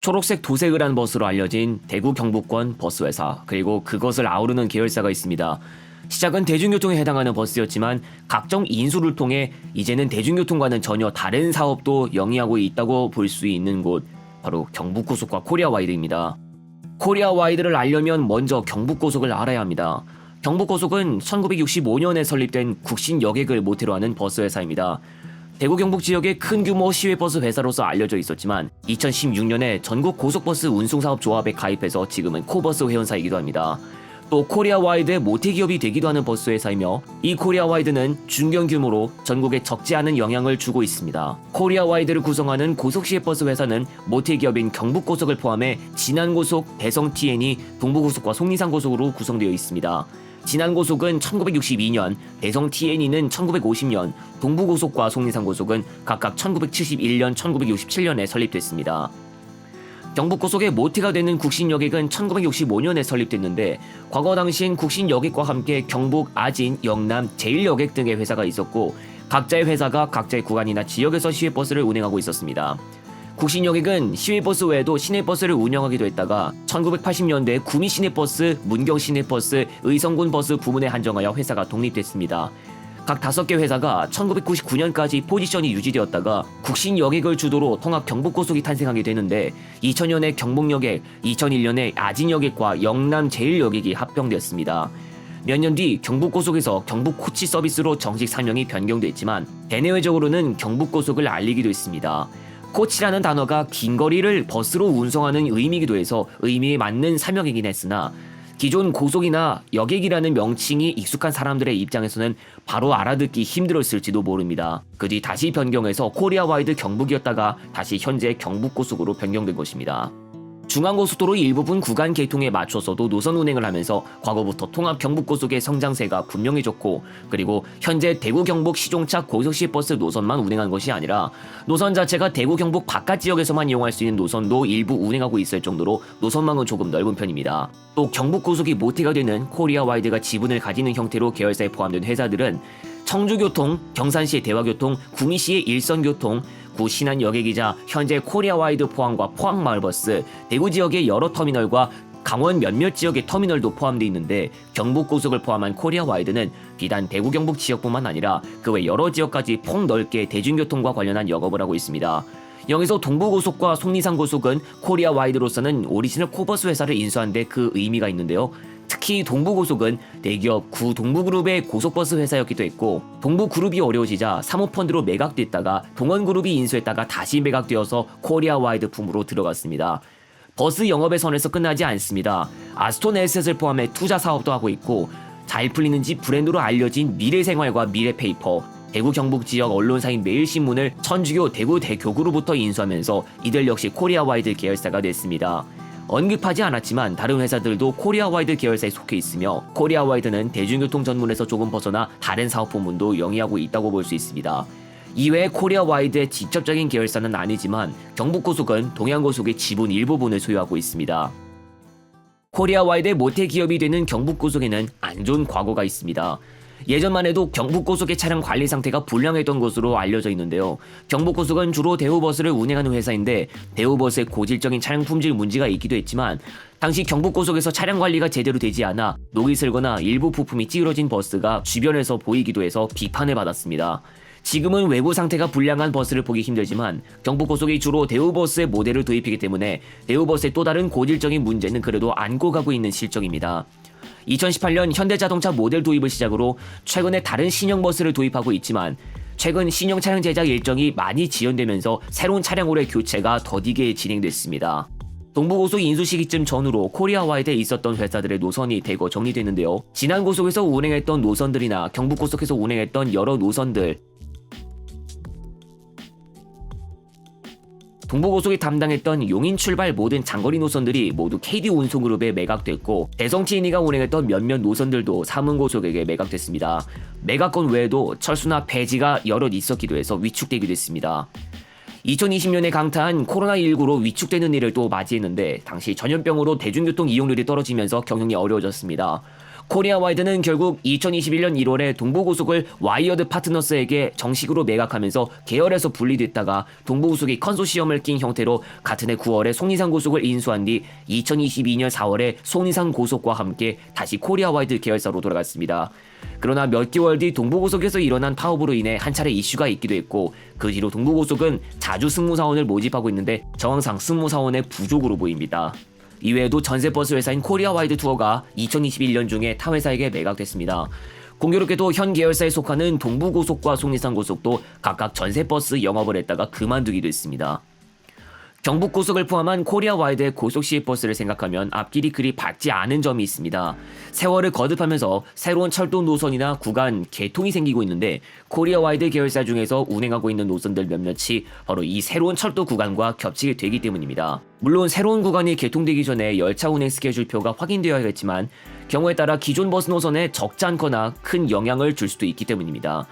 초록색 도색을 한 버스로 알려진 대구 경북권 버스회사, 그리고 그것을 아우르는 계열사가 있습니다. 시작은 대중교통에 해당하는 버스였지만 각종 인수를 통해 이제는 대중교통과는 전혀 다른 사업도 영위하고 있다고 볼 수 있는 곳, 바로 경북고속과 코리아와이드입니다. 코리아와이드를 알려면 먼저 경북고속을 알아야 합니다. 경북고속은 1965년에 설립된 국신 여객을 모태로 하는 버스회사입니다. 대구 경북 지역의 큰 규모 시외버스 회사로서 알려져 있었지만 2016년에 전국 고속버스 운송사업조합에 가입해서 지금은 코버스 회원사이기도 합니다. 또 코리아와이드의 모태기업이 되기도 하는 버스 회사이며, 이 코리아와이드는 중견 규모로 전국에 적지 않은 영향을 주고 있습니다. 코리아와이드를 구성하는 고속시외버스 회사는 모태기업인 경북고속을 포함해 진안고속, 대성TN이, 동부고속과 속리산고속으로 구성되어 있습니다. 진안고속은 1962년, 대성TN이는 1950년, 동부고속과 속리산고속은 각각 1971년, 1967년에 설립됐습니다. 경북고속의 모태가 되는 국신여객은 1965년에 설립됐는데, 과거 당시엔 국신여객과 함께 경북, 아진, 영남, 제일여객 등의 회사가 있었고, 각자의 회사가 각자의 구간이나 지역에서 시외버스를 운행하고 있었습니다. 국신여객은 시외버스 외에도 시내버스를 운영하기도 했다가 1980년대 구미시내버스, 문경시내버스, 의성군버스 부문에 한정하여 회사가 독립됐습니다. 각 5개 회사가 1999년까지 포지션이 유지되었다가 국신여객을 주도로 통합 경북고속이 탄생하게 되는데, 2000년에 경북여객, 2001년에 아진여객과 영남 제일여객이 합병되었습니다. 몇 년 뒤 경북고속에서 경북코치 서비스로 정식 사명이 변경됐지만 대내외적으로는 경북고속을 알리기도 했습니다. 코치라는 단어가 긴 거리를 버스로 운송하는 의미이기도 해서 의미에 맞는 사명이긴 했으나, 기존 고속이나 여객이라는 명칭이 익숙한 사람들의 입장에서는 바로 알아듣기 힘들었을지도 모릅니다. 그 뒤 다시 변경해서 코리아와이드 경북이었다가 다시 현재 경북고속으로 변경된 것입니다. 중앙고속도로 일부분 구간 개통에 맞춰서도 노선 운행을 하면서 과거부터 통합 경북고속의 성장세가 분명해졌고, 그리고 현재 대구 경북 시종착 고속시외버스 노선만 운행한 것이 아니라 노선 자체가 대구 경북 바깥 지역에서만 이용할 수 있는 노선도 일부 운행하고 있을 정도로 노선망은 조금 넓은 편입니다. 또 경북고속이 모태가 되는 코리아와이드가 지분을 가지는 형태로 계열사에 포함된 회사들은 청주교통, 경산시의 대화교통, 구미시의 일선교통, 구 신안여객이자 현재 코리아와이드 포항과 포항마을버스, 대구 지역의 여러 터미널과 강원 몇몇 지역의 터미널도 포함되어 있는데, 경북고속을 포함한 코리아와이드는 비단 대구 경북 지역뿐만 아니라 그 외 여러 지역까지 폭넓게 대중교통과 관련한 영업을 하고 있습니다. 여기서 동부고속과 속리산고속은 코리아와이드로서는 오리지널 코버스 회사를 인수한 데 그 의미가 있는데요. 특히 동부고속은 대기업 구 동부그룹의 고속버스 회사였기도 했고, 동부그룹이 어려워지자 사모펀드로 매각됐다가 동원그룹이 인수했다가 다시 매각되어서 코리아와이드 품으로 들어갔습니다. 버스 영업의 선에서 끝나지 않습니다. 아스톤에셋을 포함해 투자 사업도 하고 있고, 잘 풀리는지 브랜드로 알려진 미래생활과 미래페이퍼, 대구 경북 지역 언론사인 매일신문을 천주교 대구 대교구로부터 인수하면서 이들 역시 코리아와이드 계열사가 됐습니다. 언급하지 않았지만 다른 회사들도 코리아와이드 계열사에 속해 있으며, 코리아와이드는 대중교통 전문에서 조금 벗어나 다른 사업 부문도 영위하고 있다고 볼 수 있습니다. 이외에 코리아와이드의 직접적인 계열사는 아니지만 경북고속은 동양고속의 지분 일부분을 소유하고 있습니다. 코리아와이드의 모태 기업이 되는 경북고속에는 안 좋은 과거가 있습니다. 예전만 해도 경북고속의 차량 관리 상태가 불량했던 것으로 알려져 있는데요. 경북고속은 주로 대우버스를 운행하는 회사인데, 대우버스의 고질적인 차량 품질 문제가 있기도 했지만 당시 경북고속에서 차량 관리가 제대로 되지 않아 녹이 슬거나 일부 부품이 찌그러진 버스가 주변에서 보이기도 해서 비판을 받았습니다. 지금은 외부 상태가 불량한 버스를 보기 힘들지만 경북고속이 주로 대우버스의 모델을 도입하기 때문에 대우버스의 또 다른 고질적인 문제는 그래도 안고 가고 있는 실정입니다. 2018년 현대자동차 모델 도입을 시작으로 최근에 다른 신형 버스를 도입하고 있지만, 최근 신형 차량 제작 일정이 많이 지연되면서 새로운 차량으로의 교체가 더디게 진행됐습니다. 동부고속 인수 시기쯤 전후로 코리아와이드에 있었던 회사들의 노선이 대거 정리됐는데요. 진안고속에서 운행했던 노선들이나 경북고속에서 운행했던 여러 노선들, 동부고속이 담당했던 용인 출발 모든 장거리 노선들이 모두 KD운송그룹에 매각됐고, 대성TN이가 운행했던 몇몇 노선들도 삼흥고속에게 매각됐습니다. 매각건 외에도 철수나 폐지가 여럿 있었기도 해서 위축되기도 했습니다. 2020년에 강타한 코로나19로 위축되는 일을 또 맞이했는데, 당시 전염병으로 대중교통 이용률이 떨어지면서 경영이 어려워졌습니다. 코리아 와이드는 결국 2021년 1월에 동부고속을 와이어드 파트너스에게 정식으로 매각하면서 계열에서 분리됐다가 동부고속이 컨소시엄을 낀 형태로 같은 해 9월에 속리산고속을 인수한 뒤 2022년 4월에 속리산고속과 함께 다시 코리아 와이드 계열사로 돌아갔습니다. 그러나 몇 개월 뒤 동부고속에서 일어난 파업으로 인해 한 차례 이슈가 있기도 했고, 그 뒤로 동부고속은 자주 승무사원을 모집하고 있는데 정황상 승무사원의 부족으로 보입니다. 이외에도 전세버스 회사인 코리아 와이드 투어가 2021년 중에 타 회사에게 매각됐습니다. 공교롭게도 현 계열사에 속하는 동부고속과 속리산고속도 각각 전세버스 영업을 했다가 그만두기도 했습니다. 경북고속을 포함한 코리아 와이드의 고속 시외버스를 생각하면 앞길이 그리 밝지 않은 점이 있습니다. 세월을 거듭하면서 새로운 철도 노선이나 구간, 개통이 생기고 있는데 코리아 와이드 계열사 중에서 운행하고 있는 노선들 몇몇이 바로 이 새로운 철도 구간과 겹치게 되기 때문입니다. 물론 새로운 구간이 개통되기 전에 열차 운행 스케줄표가 확인되어야겠지만 경우에 따라 기존 버스 노선에 적지 않거나 큰 영향을 줄 수도 있기 때문입니다.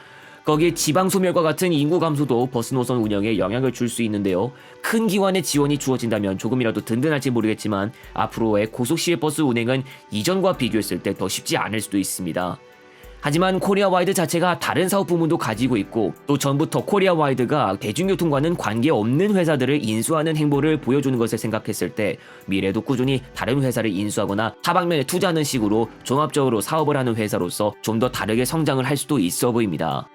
거기에 지방 소멸과 같은 인구 감소도 버스 노선 운영에 영향을 줄 수 있는데요. 큰 기관의 지원이 주어진다면 조금이라도 든든할지 모르겠지만 앞으로의 고속 시외버스 운행은 이전과 비교했을 때 더 쉽지 않을 수도 있습니다. 하지만 코리아 와이드 자체가 다른 사업 부문도 가지고 있고 또 전부터 코리아 와이드가 대중교통과는 관계없는 회사들을 인수하는 행보를 보여주는 것을 생각했을 때 미래도 꾸준히 다른 회사를 인수하거나 타방면에 투자하는 식으로 종합적으로 사업을 하는 회사로서 좀 더 다르게 성장을 할 수도 있어 보입니다.